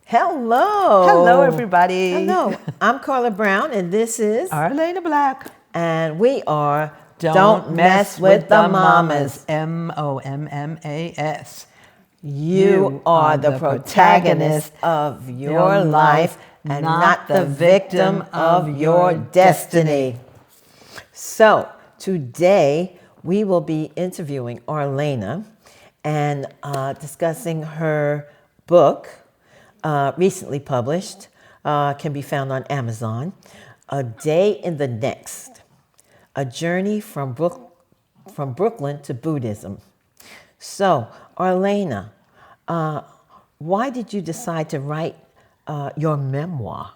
Hello. Hello, everybody. Hello. I'm Carla Brown, and this is Arlaana Black. And we are Don't mess with the Mommas. MOMMAS. You are the protagonist of your life and not the victim of your destiny. So today we will be interviewing Arlaana and discussing her book, recently published, can be found on Amazon, A Day in the Next, a journey from Brooklyn to Buddhism. So, Arlaana, why did you decide to write your memoir?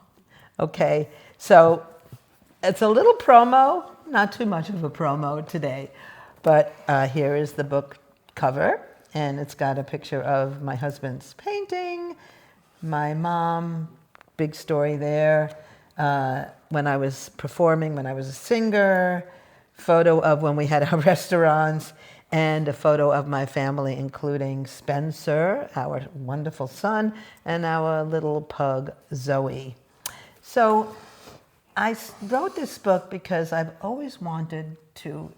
Okay, so it's a little promo, not too much of a promo today, but here is the book cover, and it's got a picture of my husband's painting, my mom, big story there, when I was performing, when I was a singer, photo of when we had our restaurants, and a photo of my family, including Spencer, our wonderful son, and our little pug, Zoe. So I wrote this book because I've always wanted to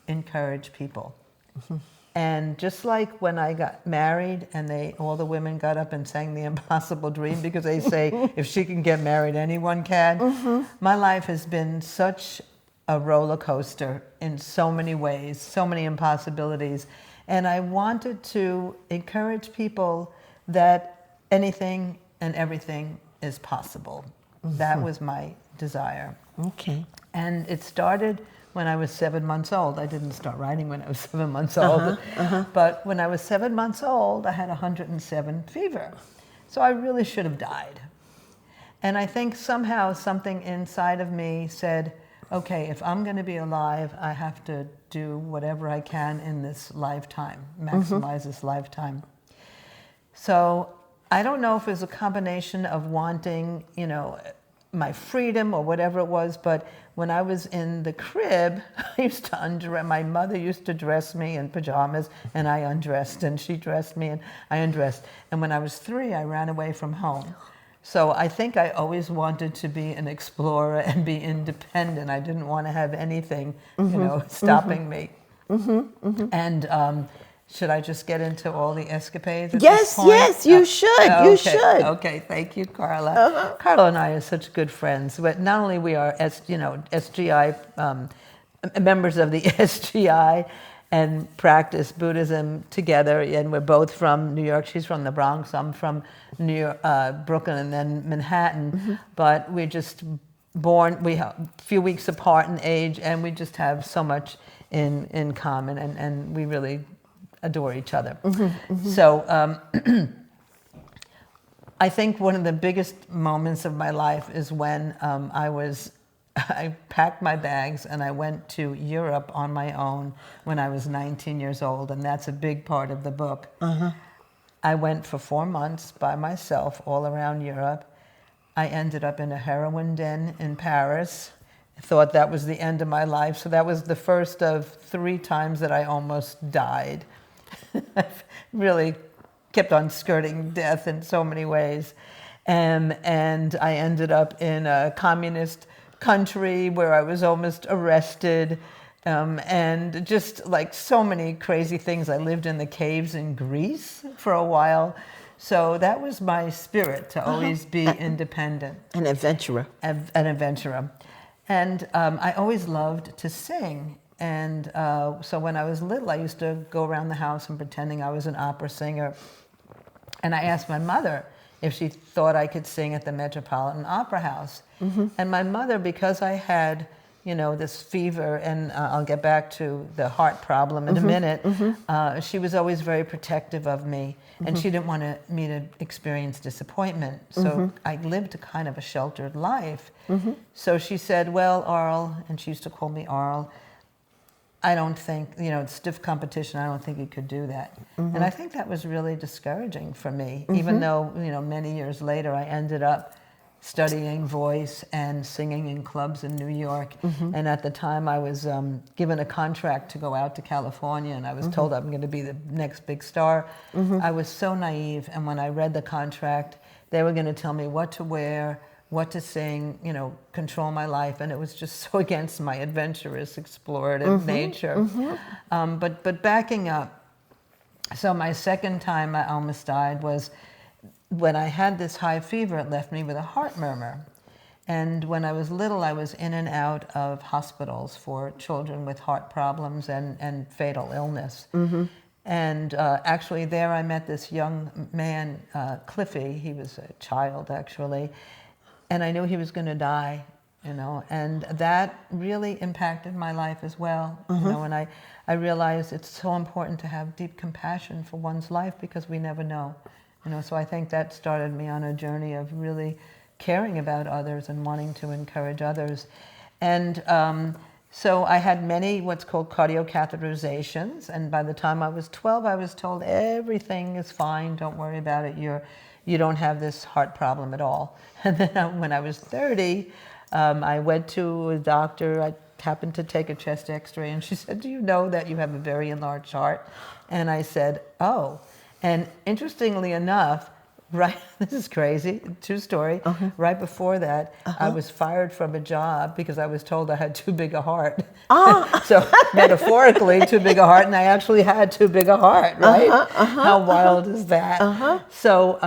encourage people. Mm-hmm. And just like when I got married and all the women got up and sang The Impossible Dream because they say if she can get married, anyone can. Mm-hmm. My life has been such a roller coaster in so many ways, so many impossibilities. And I wanted to encourage people that anything and everything is possible. Mm-hmm. That was my desire. Okay. And it started when I was 7 months old. I didn't start writing when I was 7 months old. But when I was 7 months old, I had 107 fever. So I really should have died. And I think somehow something inside of me said, okay, if I'm going to be alive, I have to do whatever I can in this lifetime, maximize this lifetime. So I don't know if it was a combination of wanting, my freedom or whatever it was, but when I was in the crib, I used to my mother used to dress me in pajamas and I undressed, and she dressed me and I undressed. And when I was 3, I ran away from home. So I think I always wanted to be an explorer and be independent. I didn't want to have anything, stopping me. And should I just get into all the escapades at this point? Yes, you should. Okay. You should. Okay, thank you, Carla. Carla and I are such good friends. But not only we are, SGI members of the SGI and practice Buddhism together, and we're both from New York. She's from the Bronx. I'm from New York, Brooklyn, and then Manhattan. But we're just born. We have a few weeks apart in age, and we just have so much in common, and we really adore each other. So I think one of the biggest moments of my life is when I packed my bags and I went to Europe on my own when I was 19 years old, and that's a big part of the book. I went for 4 months by myself all around Europe. I ended up in a heroin den in Paris. I thought that was the end of my life, so that was the first of 3 times that I almost died. I really kept on skirting death in so many ways. And I ended up in a communist country where I was almost arrested, and just like so many crazy things. I lived in the caves in Greece for a while. So that was my spirit, to always be independent. An adventurer. An adventurer. And I always loved to sing. And so when I was little, I used to go around the house and pretending I was an opera singer. And I asked my mother if she thought I could sing at the Metropolitan Opera House. And my mother, because I had, this fever, and I'll get back to the heart problem in a minute, she was always very protective of me. And she didn't want me to experience disappointment. So I lived a kind of a sheltered life. So she said, well, Arl, and she used to call me Arl, I don't think, it's stiff competition, I don't think you could do that. And I think that was really discouraging for me, even though, many years later I ended up studying voice and singing in clubs in New York. Mm-hmm. And at the time I was given a contract to go out to California, and I was mm-hmm. told I'm going to be the next big star. Mm-hmm. I was so naive, and when I read the contract, they were going to tell me what to wear, what to sing, you know, control my life, and it was just so against my adventurous, explorative nature. But backing up, so my second time I almost died was when I had this high fever. It left me with a heart murmur. And when I was little, I was in and out of hospitals for children with heart problems and fatal illness. And actually there I met this young man, Cliffy. He was a child, actually. And I knew he was going to die, you know. And that really impacted my life as well. You know, and I realized it's so important to have deep compassion for one's life because we never know. You know, so I think that started me on a journey of really caring about others and wanting to encourage others. And so I had many what's called cardiocatheterizations, and by the time I was 12, I was told everything is fine, don't worry about it, you don't have this heart problem at all. And then when I was 30, I went to a doctor. I happened to take a chest x-ray, and she said, do you know that you have a very enlarged heart? And I said, oh. And interestingly enough, right, this is crazy, true story. Right before that, I was fired from a job because I was told I had too big a heart. So metaphorically, too big a heart, and I actually had too big a heart, right? How wild is that? So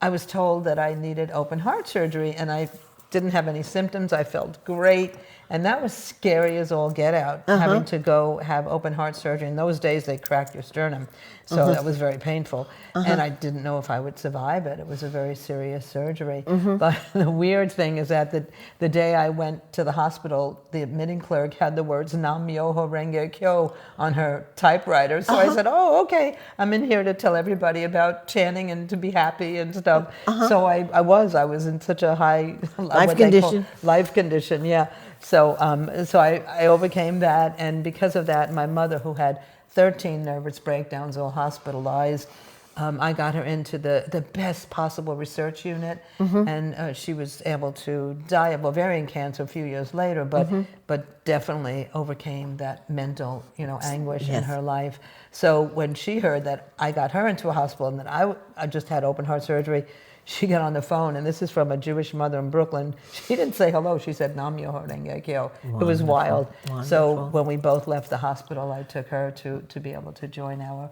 I was told that I needed open heart surgery, and I didn't have any symptoms. I felt great. And that was scary as all get out, having to go have open heart surgery. In those days, they cracked your sternum. So that was very painful. And I didn't know if I would survive it. It was a very serious surgery. But the weird thing is that the day I went to the hospital, the admitting clerk had the words Nam Myoho Renge Kyo on her typewriter. So I said, oh, okay, I'm in here to tell everybody about chanting and to be happy and stuff. So I was in such a high life condition, yeah. So I overcame that, and because of that, my mother, who had 13 nervous breakdowns, all hospitalized, I got her into the best possible research unit, and she was able to die of ovarian cancer a few years later, but definitely overcame that mental, you know, anguish in her life. So when she heard that I got her into a hospital and that I just had open heart surgery, she got on the phone, and this is from a Jewish mother in Brooklyn. She didn't say hello. She said, Nam Myoho Renge Kyo. It was wild. So when we both left the hospital, I took her to be able to join our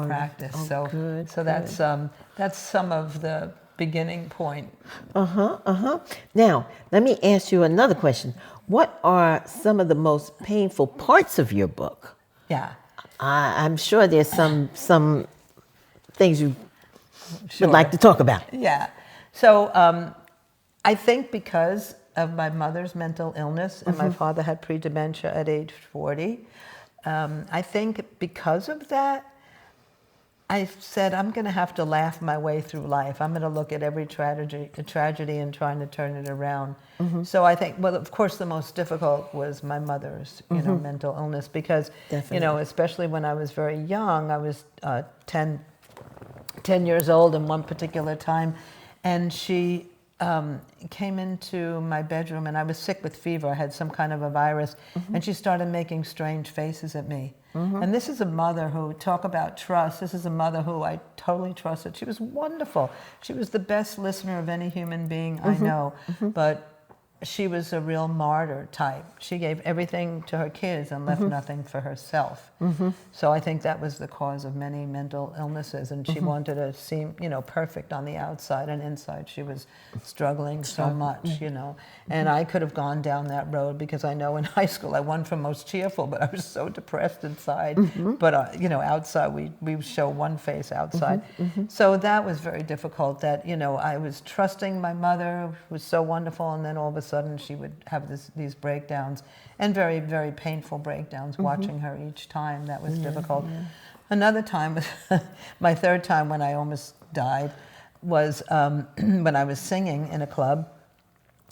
practice. So that's some of the beginning point. Now, let me ask you another question. What are some of the most painful parts of your book? Yeah. I'm sure there's some things you would like to talk about. Yeah. So I think because of my mother's mental illness, and my father had pre-dementia at age 40, I think because of that, I said, I'm going to have to laugh my way through life. I'm going to look at every tragedy and trying to turn it around. So I think, well, of course, the most difficult was my mother's, you know, mental illness, because, you know, especially when I was very young, I was 10 years old in one particular time, and she came into my bedroom, and I was sick with fever. I had some kind of a virus, and she started making strange faces at me. And this is a mother who, talk about trust, this is a mother who I totally trusted. She was wonderful. She was the best listener of any human being I know, but she was a real martyr type. She gave everything to her kids and left nothing for herself. So I think that was the cause of many mental illnesses, and she wanted to seem, you know, perfect on the outside, and inside she was struggling so much, you know. And I could have gone down that road, because I know in high school I won for most cheerful, but I was so depressed inside. But, you know, outside we show one face outside. So that was very difficult, that, you know, I was trusting my mother, who was so wonderful, and then all of a sudden she would have these breakdowns, and very, very painful breakdowns, watching her each time. That was difficult. Another time, my third time when I almost died, was when I was singing in a club,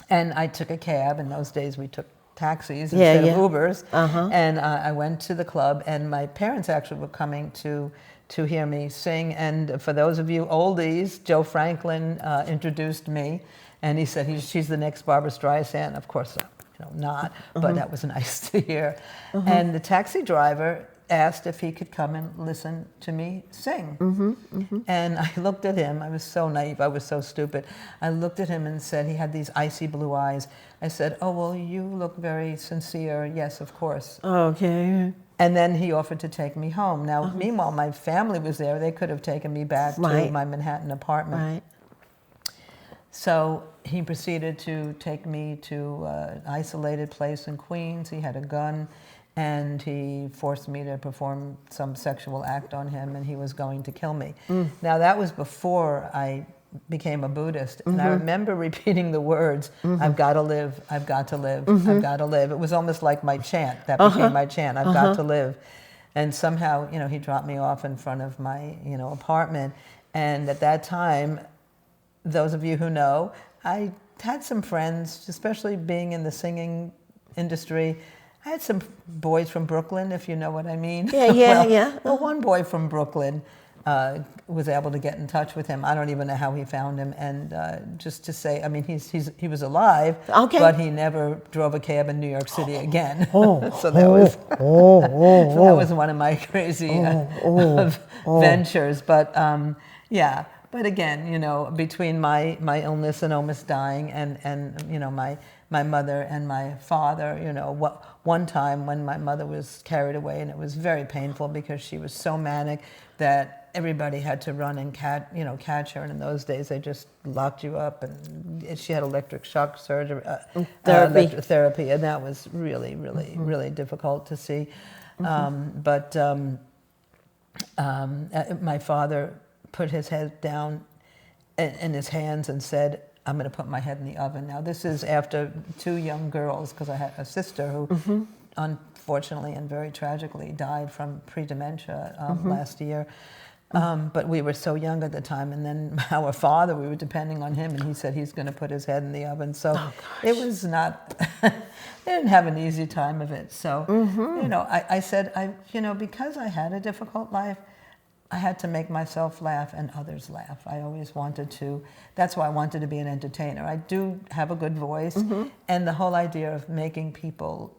and I took a cab. In those days we took taxis instead of Ubers, and I went to the club, and my parents actually were coming to hear me sing. And for those of you oldies, Joe Franklin introduced me, and he said, she's the next Barbra Streisand. Of course, you know, not, but that was nice to hear. And the taxi driver asked if he could come and listen to me sing. And I looked at him. I was so naive. I was so stupid. I looked at him and said, he had these icy blue eyes. I said, "Oh, well, you look very sincere. Yes, of course." Okay. And then he offered to take me home. Now, meanwhile, my family was there. They could have taken me back to my Manhattan apartment. Right. So he proceeded to take me to an isolated place in Queens. He had a gun, and he forced me to perform some sexual act on him, and he was going to kill me. Now, that was before I became a Buddhist, and I remember repeating the words, "I've got to live, I've got to live, I've got to live." It was almost like my chant. That became my chant, "I've got to live." And somehow, he dropped me off in front of my, apartment. And at that time, those of you who know, I had some friends, especially being in the singing industry. I had some boys from Brooklyn, if you know what I mean. Yeah. Well, one boy from Brooklyn was able to get in touch with him. I don't even know how he found him. And just to say, I mean, he was alive, but he never drove a cab in New York City again. So that was one of my crazy ventures. But yeah. But again, between my illness and almost dying, and my mother and my father, one time when my mother was carried away, and it was very painful because she was so manic that everybody had to run and catch her. And in those days, they just locked you up, and she had electric shock surgery, therapy, and that was really, really, really difficult to see. But my father put his head down in his hands and said, "I'm going to put my head in the oven." Now, this is after 2 young girls, because I had a sister who unfortunately and very tragically died from pre-dementia last year. But we were so young at the time, and then our father, we were depending on him, and he said he's going to put his head in the oven. So it was not, they didn't have an easy time of it. So, I said, because I had a difficult life, I had to make myself laugh and others laugh. I always wanted to. That's why I wanted to be an entertainer. I do have a good voice, and the whole idea of making people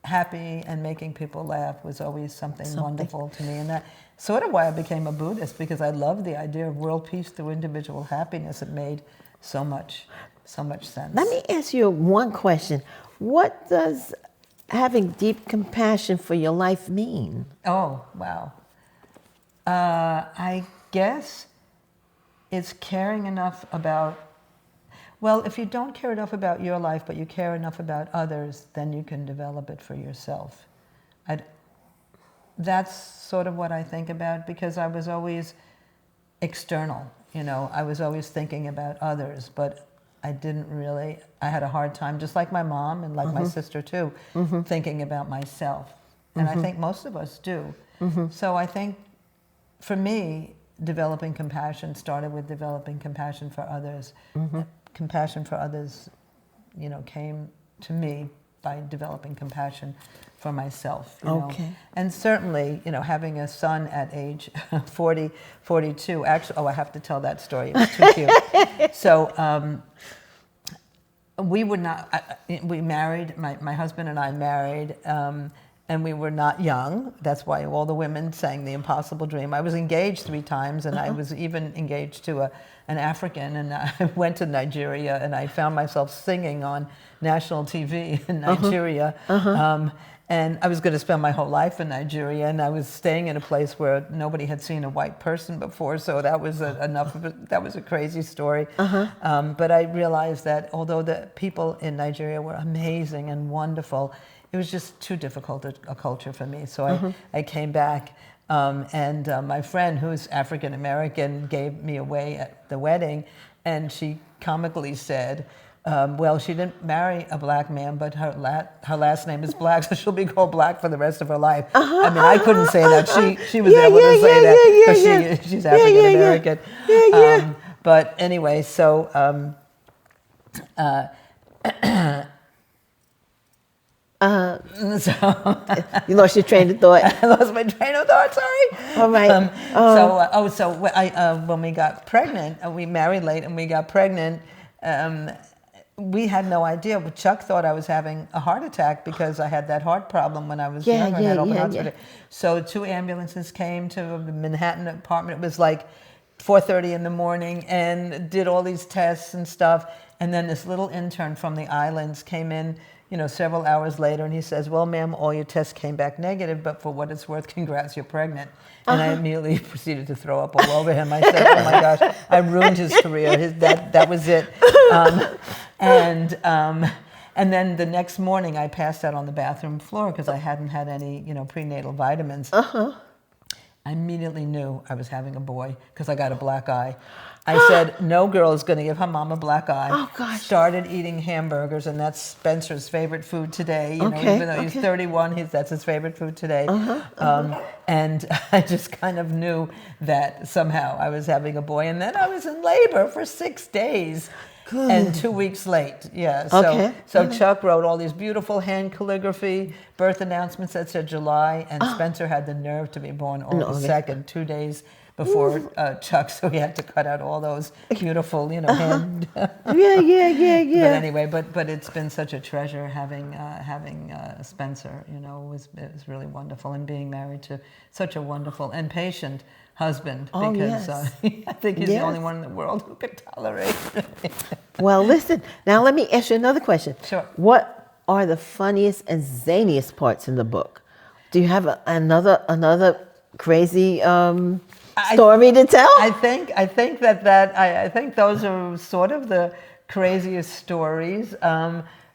happy and making people laugh was always something wonderful to me. And that's sort of why I became a Buddhist, because I loved the idea of world peace through individual happiness. It made so much sense. Let me ask you one question. What does having deep compassion for your life mean? Oh, wow. I guess it's caring enough about, well, if you don't care enough about your life, but you care enough about others, then you can develop it for yourself. That's sort of what I think about, because I was always external, I was always thinking about others, but I had a hard time, just like my mom and like my sister too, thinking about myself. And I think most of us do. So I think, for me, developing compassion started with developing compassion for others. Compassion for others, came to me by developing compassion for myself. And certainly, having a son at age 42, actually, I have to tell that story. It was too cute. So we married, my husband and I married, and we were not young. That's why all the women sang The Impossible Dream. I was engaged 3 times, and I was even engaged to an African, and I went to Nigeria, and I found myself singing on national TV in Nigeria. And I was going to spend my whole life in Nigeria, and I was staying in a place where nobody had seen a white person before, so that was enough of it. That was a crazy story. But I realized that although the people in Nigeria were amazing and wonderful, it was just too difficult a culture for me. So I came back, and my friend, who's African American, gave me away at the wedding, and she comically said, well, she didn't marry a black man, but her last name is Black, so she'll be called Black for the rest of her life. I mean, I couldn't say that. She was able to say that because she's African American. But anyway, so you lost your train of thought. I lost my train of thought. Sorry. All right. When we got pregnant, we married late, and we got pregnant. we had no idea. But Chuck thought I was having a heart attack because I had that heart problem when I was younger and had open heart surgery. So 2 ambulances came to the Manhattan apartment. It was like 4:30 in the morning, and did all these tests and stuff. And then this little intern from the islands came in, several hours later, and he says, "Well, ma'am, all your tests came back negative, but for what it's worth, congrats, you're pregnant." And I immediately proceeded to throw up all over him. I said, "Oh my gosh, I ruined his career. That was it." And then the next morning, I passed out on the bathroom floor because I hadn't had any, prenatal vitamins. I immediately knew I was having a boy because I got a black eye. I said, no girl is going to give her mom a black eye. Oh, gosh. Started eating hamburgers, and that's Spencer's favorite food today. Even though he's 31, that's his favorite food today. And I just kind of knew that somehow I was having a boy. And then I was in labor for 6 days. Good. And 2 weeks late, yeah. So Chuck wrote all these beautiful hand calligraphy birth announcements that said July, and Spencer had the nerve to be born August 2nd, 2 days before Chuck, so he had to cut out all those beautiful, hand. Yeah. But anyway, but it's been such a treasure having Spencer. It was really wonderful, and being married to such a wonderful and patient husband, because I think he's the only one in the world who could tolerate it. Well, listen, now let me ask you another question. Sure. What are the funniest and zaniest parts in the book? Do you have another crazy story to tell? I think those are sort of the craziest stories.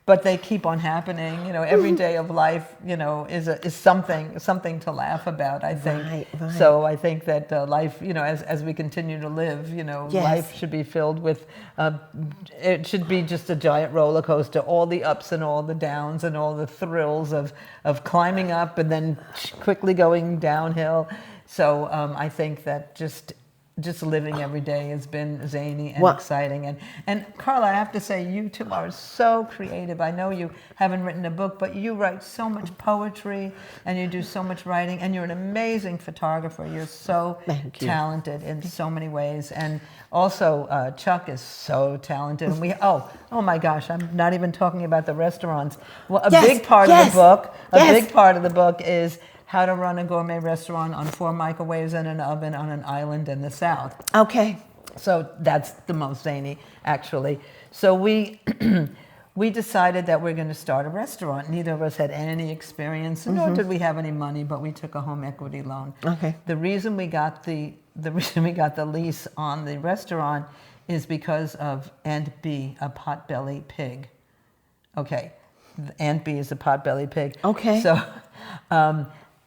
But they keep on happening. Every day of life, is something to laugh about, I think. Right. So I think that life, as we continue to live, life should be filled with, it should be just a giant roller coaster, all the ups and all the downs and all the thrills of climbing up and then quickly going downhill. So I think that just living every day has been zany and exciting. And Carla, I have to say, you two are so creative. I know you haven't written a book, but you write so much poetry and you do so much writing, and you're an amazing photographer. You're so talented in so many ways. And also, Chuck is so talented. And oh my gosh, I'm not even talking about the restaurants. Well, a big part of the book is how to run a gourmet restaurant on 4 microwaves and an oven on an island in the South. Okay. So that's the most zany, actually. So we decided that we're going to start a restaurant. Neither of us had any experience, nor did we have any money, but we took a home equity loan. Okay. The reason we got the lease on the restaurant is because of Aunt B, a potbelly pig. Okay. Aunt B is a potbelly pig. Okay. So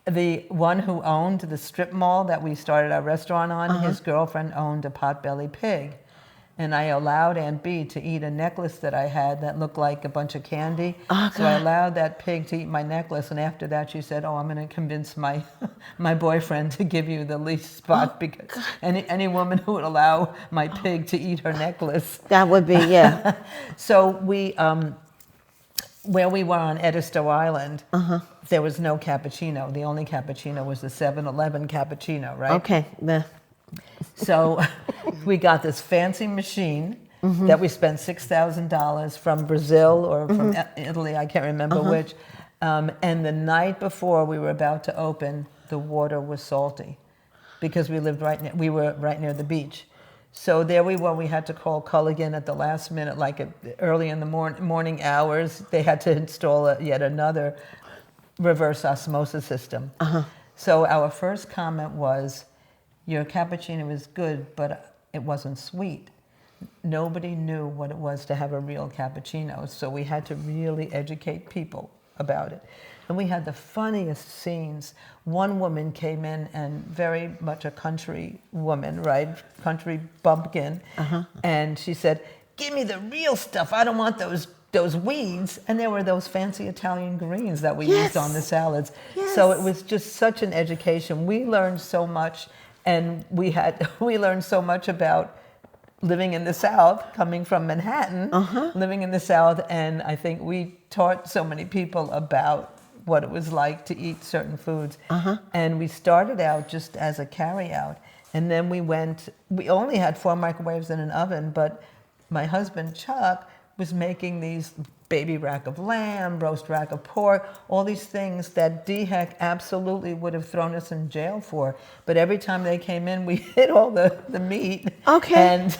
the one who owned the strip mall that we started our restaurant on, his girlfriend owned a potbelly pig. And I allowed Aunt B to eat a necklace that I had that looked like a bunch of candy. So I allowed that pig to eat my necklace. And after that, she said, I'm going to convince my boyfriend to give you the lease spot, because any woman who would allow my pig to eat her necklace. That would be, yeah. So we... where we were on Edisto Island, there was no cappuccino. The only cappuccino was the 7-Eleven cappuccino, right? Okay. So we got this fancy machine that we spent $6,000 from Brazil or from Italy, I can't remember which. And the night before we were about to open, the water was salty because we were right near the beach. So there we were. We had to call Culligan at the last minute, like early in the morning hours. They had to install yet another reverse osmosis system. So our first comment was, your cappuccino is good, but it wasn't sweet. Nobody knew what it was to have a real cappuccino, so we had to really educate people about it. And we had the funniest scenes. One woman came in, and very much a country woman, right? Country bumpkin. And she said, give me the real stuff. I don't want those weeds. And there were those fancy Italian greens that we used on the salads. So it was just such an education. We learned so much, and we learned so much about living in the South, coming from Manhattan, living in the South. And I think we taught so many people about what it was like to eat certain foods. And we started out just as a carry-out. And then we only had 4 microwaves and an oven, but my husband, Chuck, was making these baby rack of lamb, roast rack of pork, all these things that DHEC absolutely would have thrown us in jail for. But every time they came in, we hid all the meat. Okay. And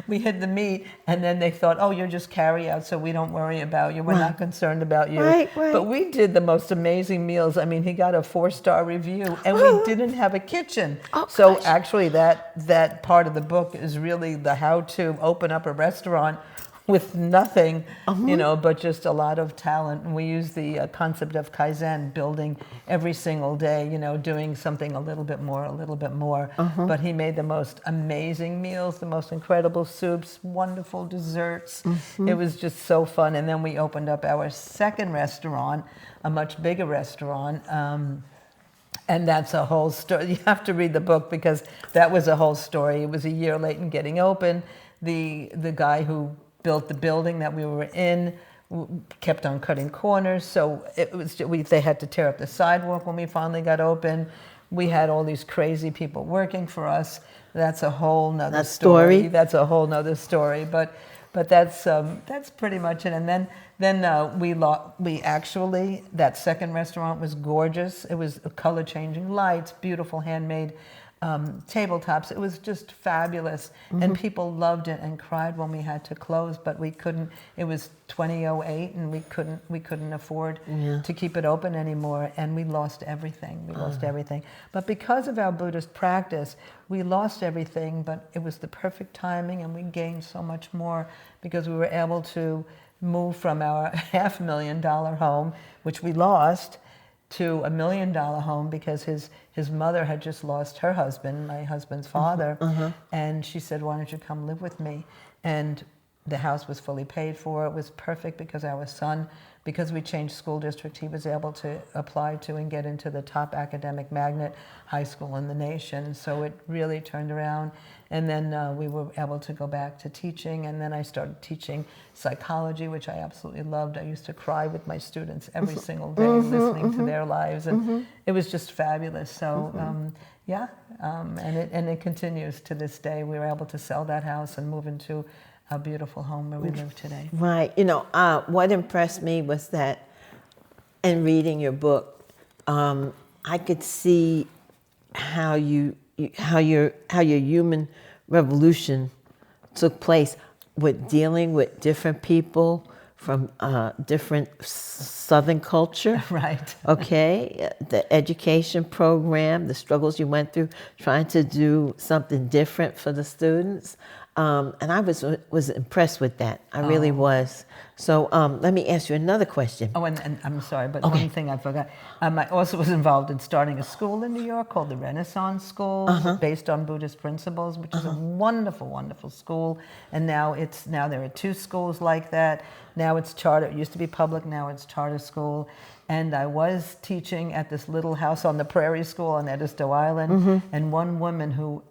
we hid the meat, and then they thought, oh, you're just carry out, so we don't worry about you. We're not concerned about you. Right. But we did the most amazing meals. I mean, he got a 4-star review, and we didn't have a kitchen. So gosh. actually, that part of the book is really the how to open up a restaurant with nothing, but just a lot of talent. And we use the concept of Kaizen, building every single day, doing something a little bit more. But he made the most amazing meals, the most incredible soups, wonderful desserts. It was just so fun. And then we opened up our second restaurant, a much bigger restaurant. And that's a whole story. You have to read the book because that was a whole story. It was a year late in getting open. The guy who built the building that we were in kept on cutting corners, so they had to tear up the sidewalk when we finally got open. We had all these crazy people working for us. That's a whole nother story. That's a whole nother story. But that's pretty much it. And then we actually, that second restaurant was gorgeous. It was color changing lights, beautiful handmade tabletops. It was just fabulous, and people loved it and cried when we had to close, but we couldn't. It was 2008, and we couldn't afford to keep it open anymore, and we lost everything. We lost everything. But because of our Buddhist practice, we lost everything, but it was the perfect timing, and we gained so much more because we were able to move from our $500,000 home, which we lost, to $1 million home because his mother had just lost her husband, my husband's father, and she said, why don't you come live with me? And the house was fully paid for. It was perfect because our son, because we changed school district, he was able to apply to and get into the top academic magnet high school in the nation. So it really turned around. And then we were able to go back to teaching, and then I started teaching psychology, which I absolutely loved. I used to cry with my students every single day, listening to their lives, and it was just fabulous. So and it continues to this day. We were able to sell that house and move into a beautiful home where we live today. Right. What impressed me was that in reading your book, I could see how your human revolution took place with dealing with different people from different Southern culture. Right. Okay, the education program, the struggles you went through, trying to do something different for the students. And I was impressed with that. I really was. So let me ask you another question. Oh, and I'm sorry, but one thing I forgot. I also was involved in starting a school in New York called the Renaissance School, based on Buddhist principles, which is a wonderful, wonderful school. And now there are 2 schools like that. Now it's charter. It used to be public. Now it's charter school. And I was teaching at this little house on the Prairie School on Edisto Island. And one woman who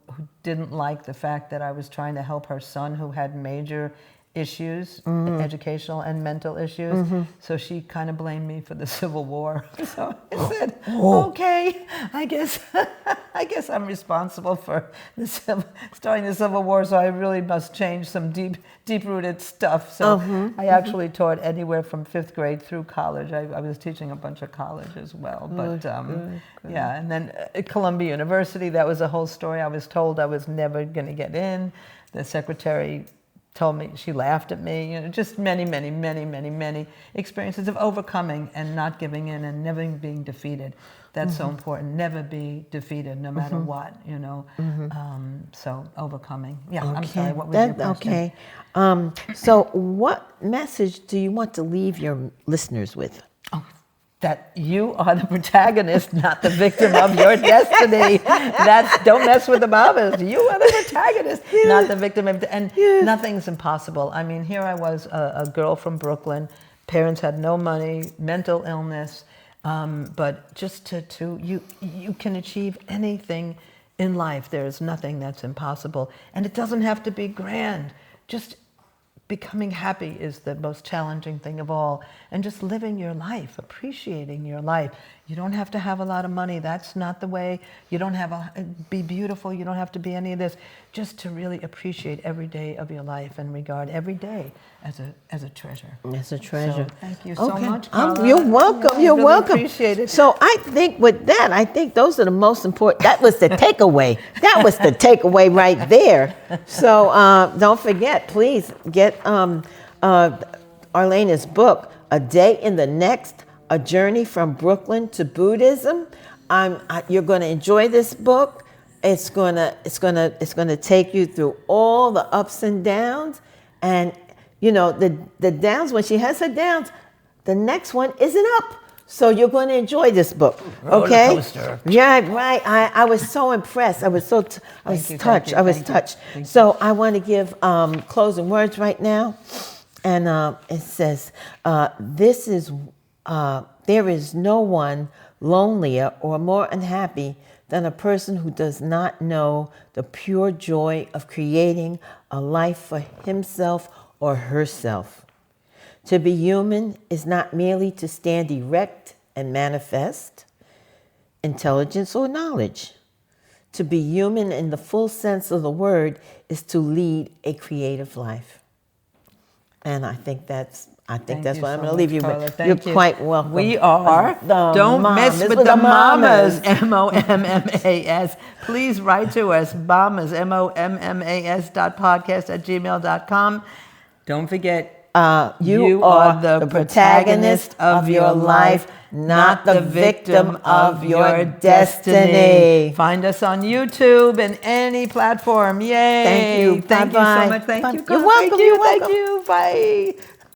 didn't like the fact that I was trying to help her son who had major issues, educational and mental issues. So she kind of blamed me for the Civil War. So I said, okay, I guess I'm responsible for starting the Civil War, so I really must change some deep-rooted stuff. So I actually taught anywhere from 5th grade through college. I was teaching a bunch of college as well. But yeah, and then at Columbia University, that was a whole story. I was told I was never going to get in. The secretary told me, she laughed at me, just many experiences of overcoming and not giving in and never being defeated. That's so important. Never be defeated, no matter what, so overcoming. Yeah, okay. I'm sorry, what was your question? Okay. So what message do you want to leave your listeners with? Oh, that you are the protagonist, not the victim of your destiny. Don't mess with the Mommas. You are the protagonist, not the victim of, and nothing's impossible. I mean, here I was, a girl from Brooklyn. Parents had no money, mental illness, but just you can achieve anything in life. There is nothing that's impossible, and it doesn't have to be grand. Just becoming happy is the most challenging thing of all. And just living your life, appreciating your life. You don't have to have a lot of money. That's not the way. You don't have to be beautiful. You don't have to be any of this. Just to really appreciate every day of your life and regard every day as a treasure. As a treasure. So thank you so much, You're Arlaana. welcome. Yeah, You're I really welcome. Appreciate it. So I think with that, I think those are the most important. That was the takeaway. That was the takeaway right there. So don't forget, please get Arlaana's book, A Day in the Next, A Journey from Brooklyn to Buddhism. You're going to enjoy this book. It's going to take you through all the ups and downs, and you know the downs. When she has her downs, the next one isn't up. So you're going to enjoy this book, okay? Roller coaster. Yeah, right. I was so impressed. I was touched. I was touched. So I want to give closing words right now, and it says, there is no one lonelier or more unhappy than a person who does not know the pure joy of creating a life for himself or herself. To be human is not merely to stand erect and manifest intelligence or knowledge. To be human in the full sense of the word is to lead a creative life. And I think that's what I'm going to leave you with. You're quite welcome. We are. Don't mess with the Mommas. Mommas. Please write to us, Mommas, mommas.podcast@gmail.com. Don't forget, you are the protagonist of your life, not the victim of your destiny. Find us on YouTube and any platform. Yay. Thank you. Thank you so much. Thank you. You're welcome. Thank you. Bye.